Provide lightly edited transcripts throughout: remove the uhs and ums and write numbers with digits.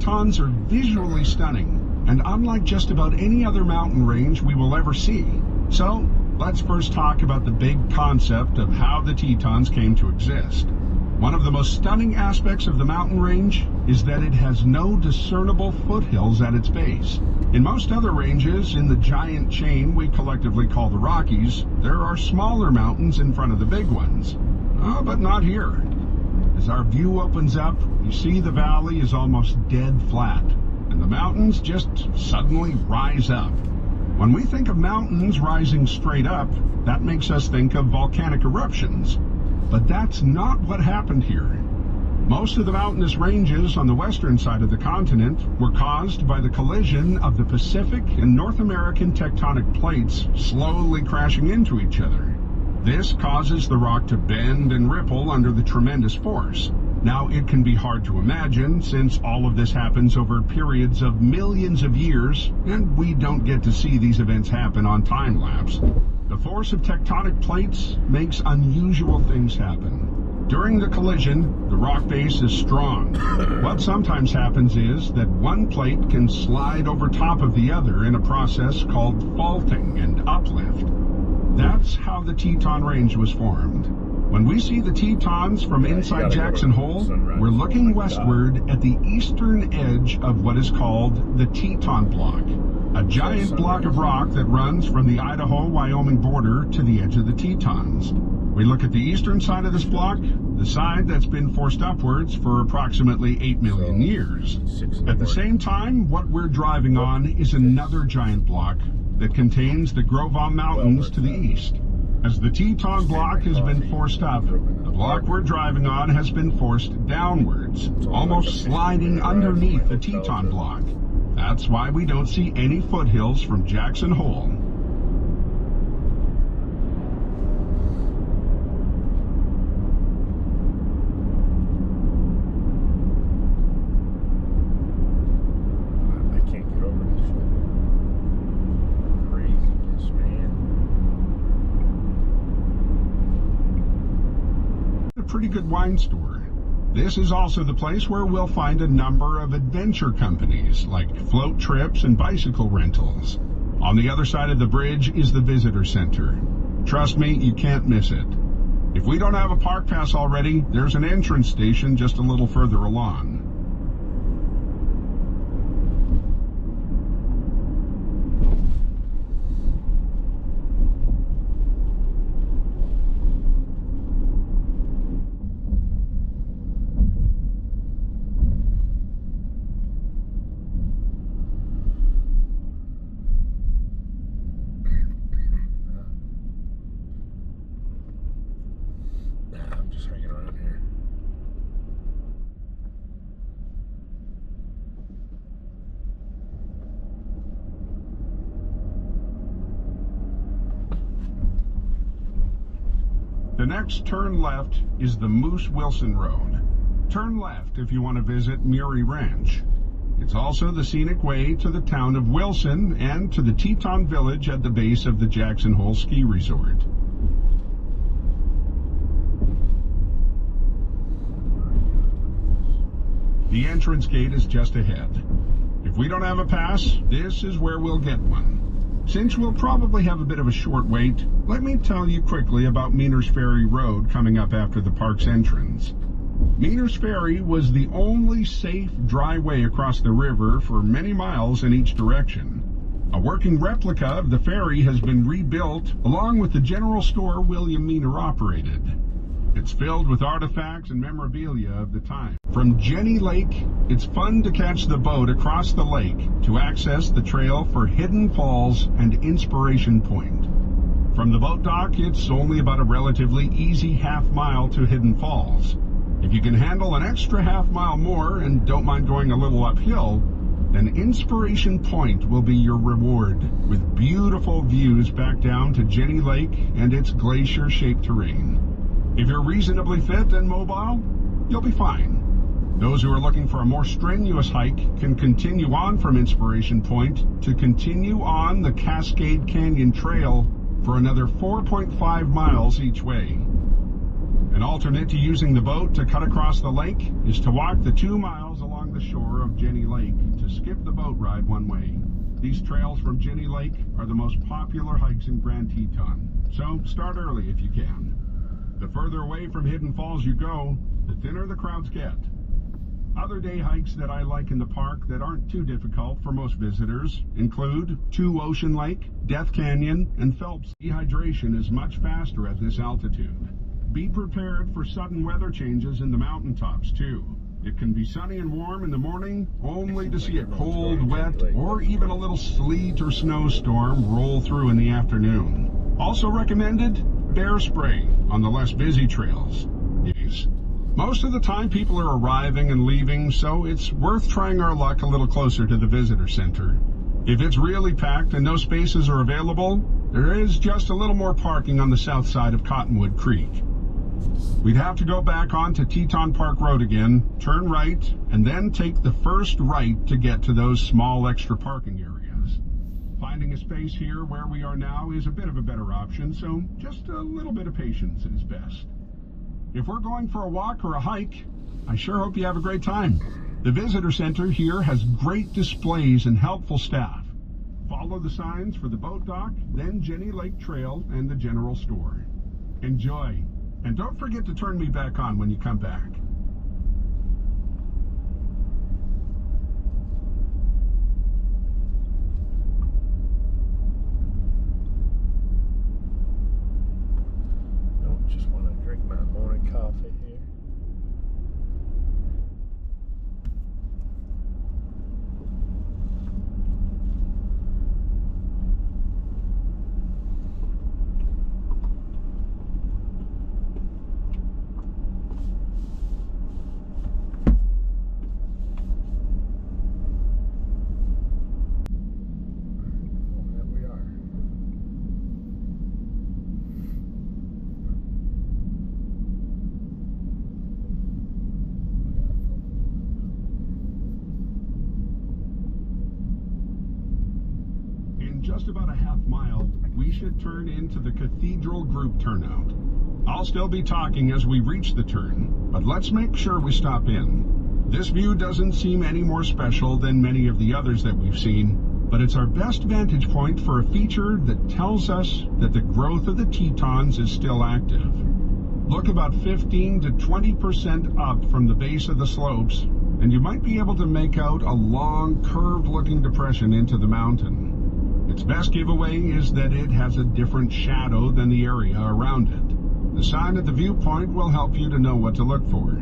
Tetons are visually stunning, and unlike just about any other mountain range we will ever see. So, let's first talk about the big concept of how the Tetons came to exist. One of the most stunning aspects of the mountain range is that it has no discernible foothills at its base. In most other ranges in the giant chain we collectively call the Rockies, there are smaller mountains in front of the big ones. But not here. As our view opens up, you see the valley is almost dead flat, and the mountains just suddenly rise up. When we think of mountains rising straight up, that makes us think of volcanic eruptions. But that's not what happened here. Most of the mountainous ranges on the western side of the continent were caused by the collision of the Pacific and North American tectonic plates slowly crashing into each other. This causes the rock to bend and ripple under the tremendous force. Now, it can be hard to imagine since all of this happens over periods of millions of years, and we don't get to see these events happen on time-lapse. The force of tectonic plates makes unusual things happen. During the collision, the rock base is strong. What sometimes happens is that one plate can slide over top of the other in a process called faulting and uplift. That's how the Teton Range was formed. When we see the Tetons from inside Jackson Hole, we're looking westward at the eastern edge of what is called the Teton Block, a giant block of rock that runs from the Idaho-Wyoming border to the edge of the Tetons. We look at the eastern side of this block, the side that's been forced upwards for approximately 8 million years. At the same time, what we're driving on is another giant block that contains the Gros Ventre Mountains to the east. As the Teton Block has been forced up, the block we're driving on has been forced downwards, almost sliding underneath the Teton Block. That's why we don't see any foothills from Jackson Hole. Pretty good wine store. This is also the place where we'll find a number of adventure companies like float trips and bicycle rentals. On the other side of the bridge is the visitor center. Trust me, you can't miss it. If we don't have a park pass already, there's an entrance station just a little further along. The next turn left is the Moose Wilson Road. Turn left if you want to visit Murie Ranch. It's also the scenic way to the town of Wilson and to the Teton Village at the base of the Jackson Hole Ski Resort. The entrance gate is just ahead. If we don't have a pass, this is where we'll get one. Since we'll probably have a bit of a short wait, let me tell you quickly about Meaners Ferry Road coming up after the park's entrance. Meaners Ferry was the only safe, dry way across the river for many miles in each direction. A working replica of the ferry has been rebuilt along with the general store William Meaner operated. It's filled with artifacts and memorabilia of the time. From Jenny Lake, it's fun to catch the boat across the lake to access the trail for Hidden Falls and Inspiration Point. From the boat dock, it's only about a relatively easy half-mile to Hidden Falls. If you can handle an extra half-mile more and don't mind going a little uphill, then Inspiration Point will be your reward, with beautiful views back down to Jenny Lake and its glacier-shaped terrain. If you're reasonably fit and mobile, you'll be fine. Those who are looking for a more strenuous hike can continue on from Inspiration Point to continue on the Cascade Canyon Trail for another 4.5 miles each way. An alternate to using the boat to cut across the lake is to walk the 2 miles along the shore of Jenny Lake to skip the boat ride one way. These trails from Jenny Lake are the most popular hikes in Grand Teton, so start early if you can. The further away from Hidden Falls you go, the thinner the crowds get. Other day hikes that I like in the park that aren't too difficult for most visitors include Two Ocean Lake, Death Canyon, and Phelps. Dehydration is much faster at this altitude. Be prepared for sudden weather changes in the mountaintops too. It can be sunny and warm in the morning, only to see a cold, wet, or even a little sleet or snowstorm roll through in the afternoon. Also recommended, bear spray on the less busy trails. Yes. Most of the time people are arriving and leaving, so it's worth trying our luck a little closer to the visitor center. If it's really packed and no spaces are available, there is just a little more parking on the south side of Cottonwood Creek. We'd have to go back onto Teton Park Road again, turn right, and then take the first right to get to those small extra parking areas. Finding a space here where we are now is a bit of a better option, so just a little bit of patience is best. If we're going for a walk or a hike, I sure hope you have a great time. The visitor center here has great displays and helpful staff. Follow the signs for the boat dock, then Jenny Lake Trail and the general store. Enjoy. And don't forget to turn me back on when you come back. Nope, just want to drink my morning coffee here. Just about a half mile, we should turn into the Cathedral group turnout. I'll still be talking as we reach the turn, but let's make sure we stop in. This view doesn't seem any more special than many of the others that we've seen, but it's our best vantage point for a feature that tells us that the growth of the Tetons is still active. Look about 15 to 20% up from the base of the slopes, and you might be able to make out a long, curved-looking depression into the mountain. Its best giveaway is that it has a different shadow than the area around it. The sign at the viewpoint will help you to know what to look for.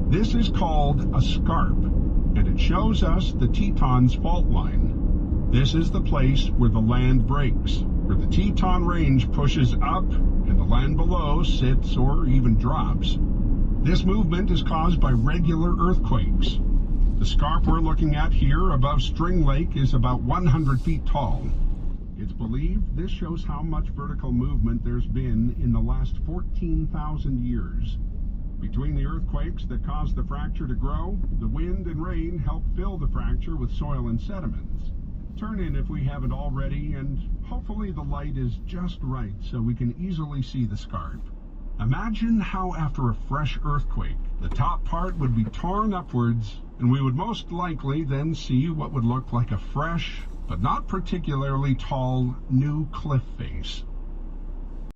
This is called a scarp, and it shows us the Teton's fault line. This is the place where the land breaks, where the Teton Range pushes up and the land below sits or even drops. This movement is caused by regular earthquakes. The scarp we're looking at here above String Lake is about 100 feet tall. It's believed this shows how much vertical movement there's been in the last 14,000 years. Between the earthquakes that caused the fracture to grow, the wind and rain help fill the fracture with soil and sediments. Turn in if we haven't already, and hopefully the light is just right so we can easily see the scarp. Imagine how after a fresh earthquake, the top part would be torn upwards, and we would most likely then see what would look like a fresh, but not particularly tall, new cliff face.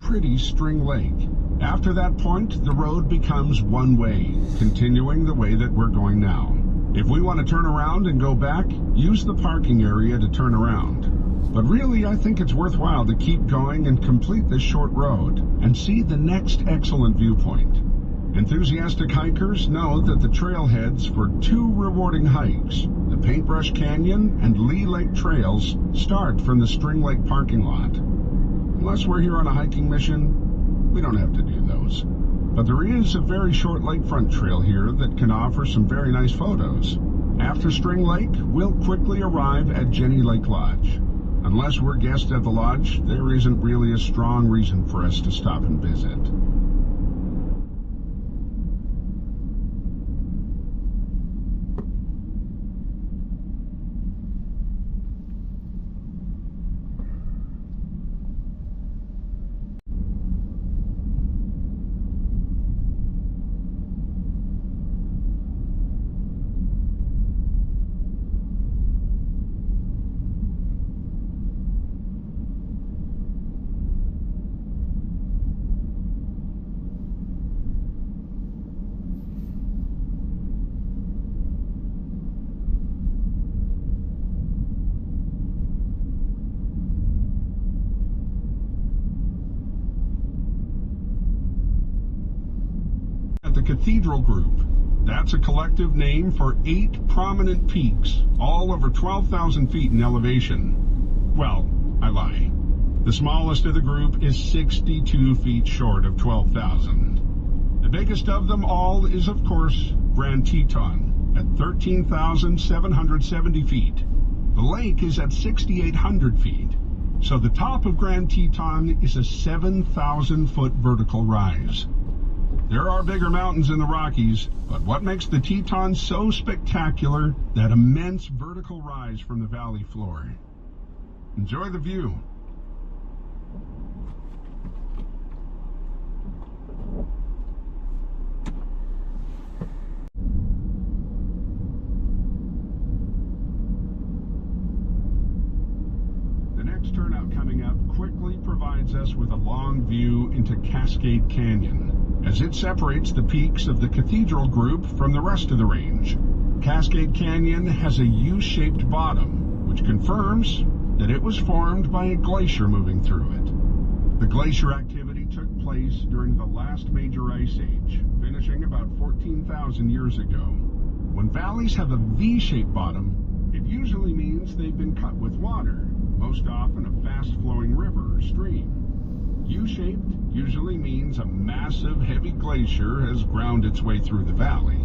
Pretty String Lake. After that point, the road becomes one way, continuing the way that we're going now. If we want to turn around and go back, use the parking area to turn around. But really, I think it's worthwhile to keep going and complete this short road and see the next excellent viewpoint. Enthusiastic hikers know that the trailheads for two rewarding hikes, the Paintbrush Canyon and Lee Lake Trails, start from the String Lake parking lot. Unless we're here on a hiking mission, we don't have to do those. But there is a very short lakefront trail here that can offer some very nice photos. After String Lake, we'll quickly arrive at Jenny Lake Lodge. Unless we're guests at the lodge, there isn't really a strong reason for us to stop and visit. Cathedral Group. That's a collective name for 8 prominent peaks, all over 12,000 feet in elevation. Well, I lie. The smallest of the group is 62 feet short of 12,000. The biggest of them all is, of course, Grand Teton at 13,770 feet. The lake is at 6,800 feet. So the top of Grand Teton is a 7,000-foot vertical rise. There are bigger mountains in the Rockies, but what makes the Teton so spectacular? That immense vertical rise from the valley floor. Enjoy the view. The next turnout coming up quickly provides us with a long view into Cascade Canyon, as it separates the peaks of the Cathedral Group from the rest of the range. Cascade Canyon has a U-shaped bottom, which confirms that it was formed by a glacier moving through it. The glacier activity took place during the last major ice age, finishing about 14,000 years ago. When valleys have a V-shaped bottom, it usually means they've been cut with water, most often a fast-flowing river or stream. U-shaped usually means a massive, heavy glacier has ground its way through the valley.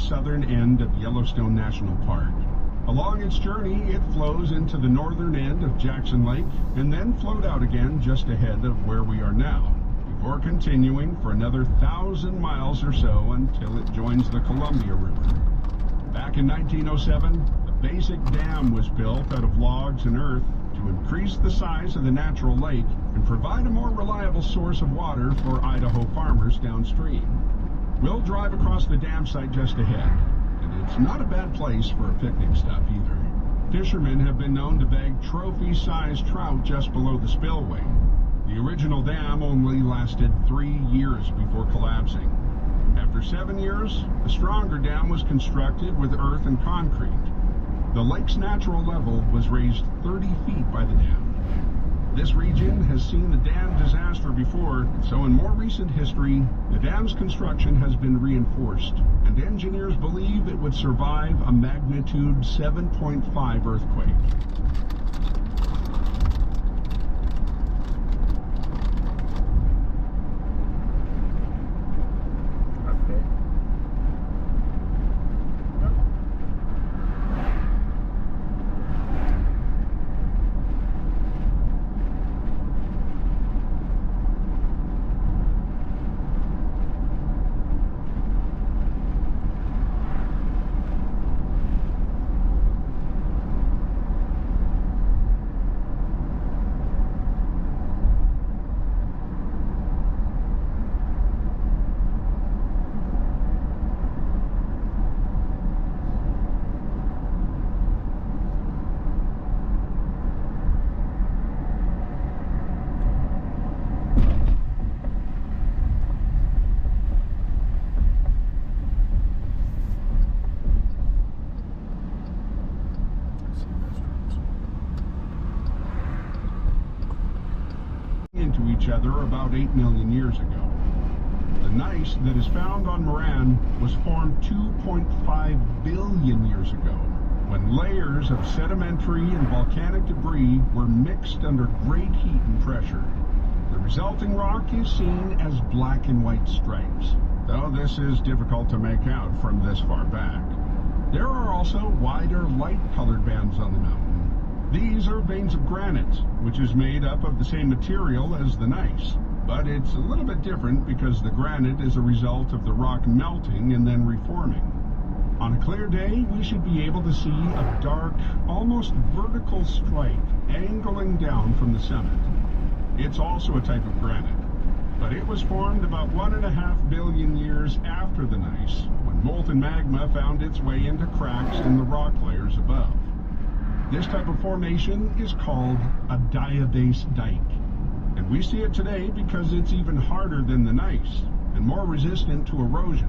southern end of Yellowstone National Park. Along its journey, it flows into the northern end of Jackson Lake and then flowed out again just ahead of where we are now, before continuing for another 1,000 miles or so until it joins the Columbia River. Back in 1907, a basic dam was built out of logs and earth to increase the size of the natural lake and provide a more reliable source of water for Idaho farmers downstream. We'll drive across the dam site just ahead, and it's not a bad place for a picnic stop either. Fishermen have been known to bag trophy-sized trout just below the spillway. The original dam only lasted 3 years before collapsing. After 7 years, a stronger dam was constructed with earth and concrete. The lake's natural level was raised 30 feet by the dam. This region has seen a dam disaster before, so in more recent history, the dam's construction has been reinforced, and engineers believe it would survive a magnitude 7.5 earthquake. Into each other about 8 million years ago. The gneiss that is found on Moran was formed 2.5 billion years ago, when layers of sedimentary and volcanic debris were mixed under great heat and pressure. The resulting rock is seen as black and white stripes, though this is difficult to make out from this far back. There are also wider light-colored bands on the mountain. These are veins of granite, which is made up of the same material as the gneiss, but it's a little bit different because the granite is a result of the rock melting and then reforming. On a clear day, we should be able to see a dark, almost vertical stripe angling down from the summit. It's also a type of granite, but it was formed about 1.5 billion years after the gneiss, when molten magma found its way into cracks in the rock layers above. This type of formation is called a diabase dike, and we see it today because it's even harder than the gneiss and more resistant to erosion.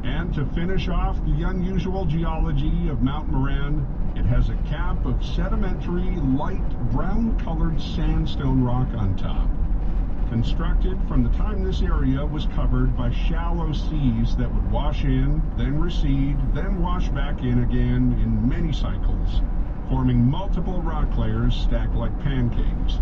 And to finish off the unusual geology of Mount Moran, it has a cap of sedimentary, light brown-colored sandstone rock on top, constructed from the time this area was covered by shallow seas that would wash in, then recede, then wash back in again in many cycles, forming multiple rock layers stacked like pancakes.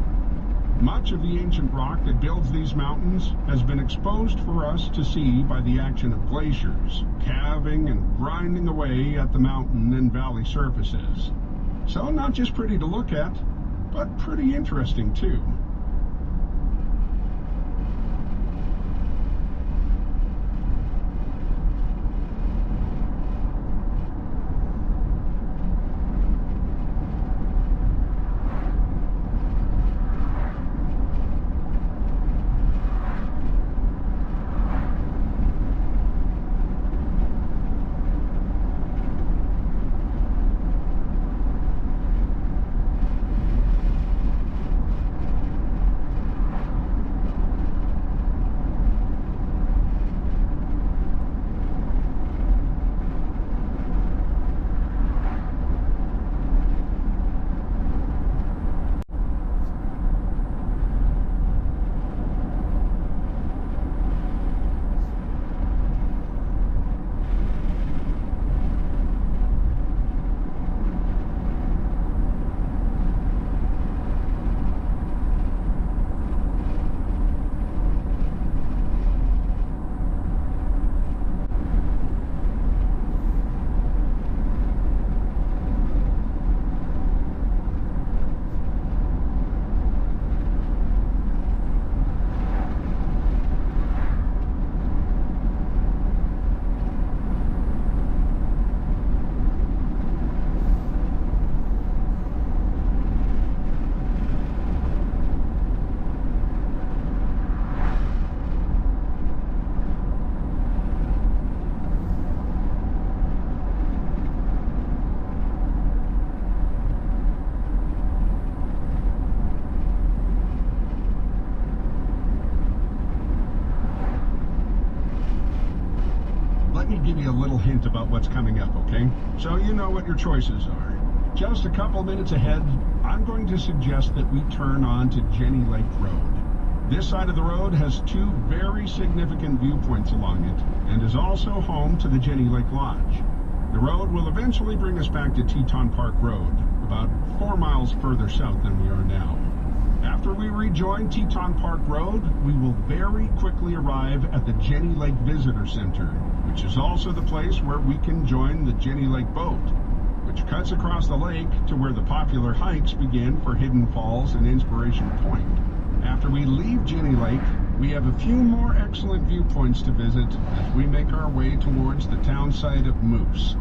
Much of the ancient rock that builds these mountains has been exposed for us to see by the action of glaciers, calving and grinding away at the mountain and valley surfaces. So not just pretty to look at, but pretty interesting too. give you a little hint about what's coming up, okay? So you know what your choices are. Just a couple minutes ahead, I'm going to suggest that we turn on to Jenny Lake Road. This side of the road has two very significant viewpoints along it, and is also home to the Jenny Lake Lodge. The road will eventually bring us back to Teton Park Road, about 4 miles further south than we are now. After we rejoin Teton Park Road, we will very quickly arrive at the Jenny Lake Visitor Center, which is also the place where we can join the Jenny Lake boat, which cuts across the lake to where the popular hikes begin for Hidden Falls and Inspiration Point. After we leave Jenny Lake, we have a few more excellent viewpoints to visit as we make our way towards the town site of Moose.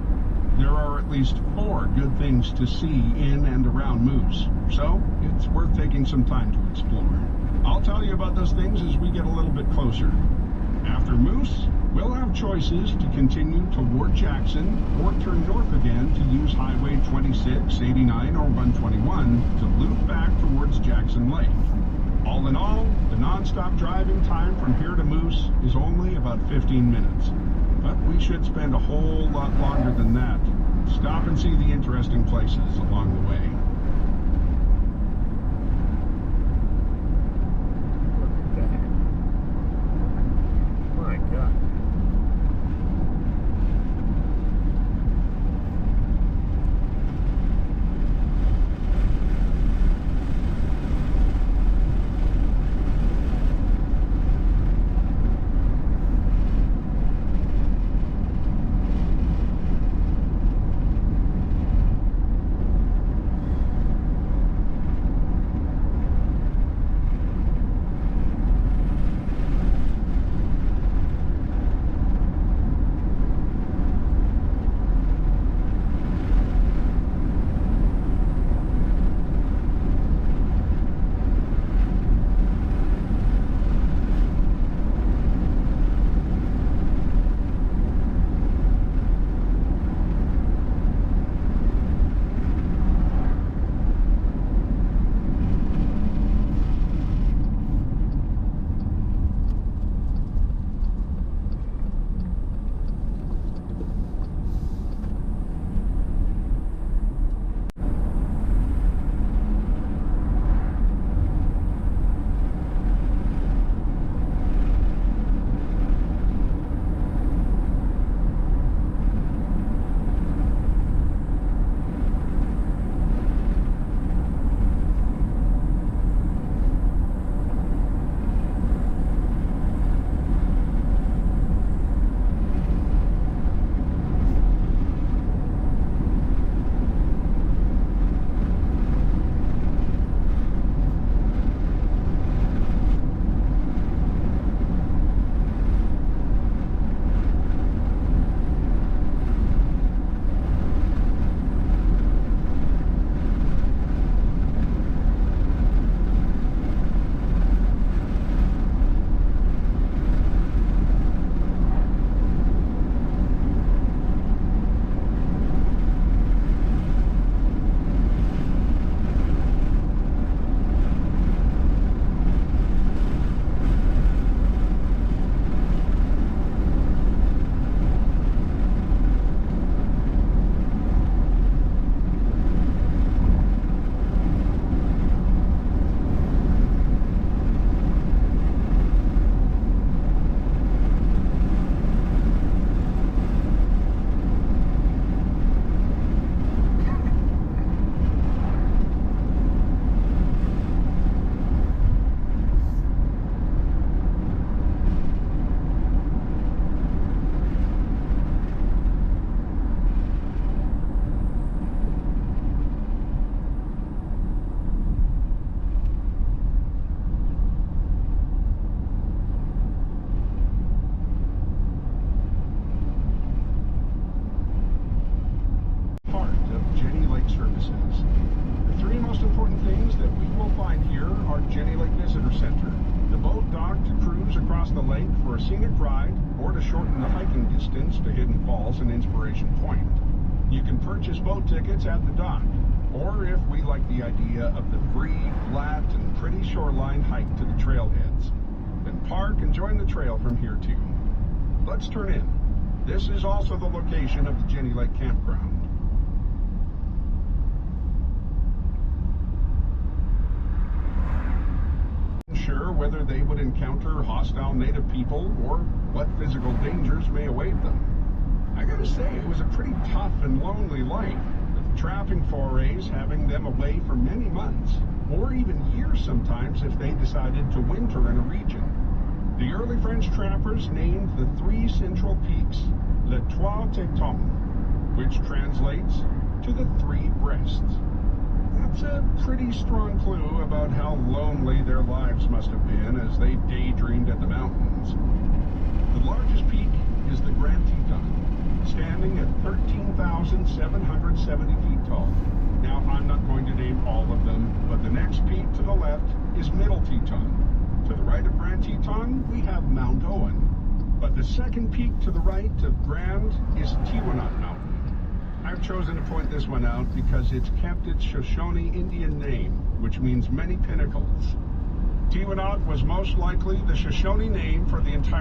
There are at least 4 good things to see in and around Moose, so it's worth taking some time to explore. I'll tell you about those things as we get a little bit closer. After Moose, we'll have choices to continue toward Jackson or turn north again to use Highway 26, 89, or 121 to loop back towards Jackson Lake. All in all, the non-stop driving time from here to Moose is only about 15 minutes. But we should spend a whole lot longer than that. Stop and see the interesting places along the way. Look at that. My God. for a scenic ride or to shorten the hiking distance to Hidden Falls and Inspiration Point. You can purchase boat tickets at the dock, or if we like the idea of the free, flat, and pretty shoreline hike to the trailheads, then park and join the trail from here too. Let's turn in. This is also the location of the Jenny Lake Campground. Unsure whether they would encounter hostile native people or what physical dangers may await them. I gotta say, it was a pretty tough and lonely life, with trapping forays having them away for many months, or even years sometimes if they decided to winter in a region. The early French trappers named the three central peaks Les Trois Tetons, which translates to the three breasts. That's a pretty strong clue about how lonely their lives must have been as they daydreamed at the mountains. The largest peak is the Grand Teton, standing at 13,770 feet tall. Now, I'm not going to name all of them, but the next peak to the left is Middle Teton. To the right of Grand Teton, we have Mount Owen. But the second peak to the right of Grand is Teton Mountain. I've chosen to point this one out because it's kept its Shoshone Indian name, which means many pinnacles. Teton was most likely the Shoshone name for the entire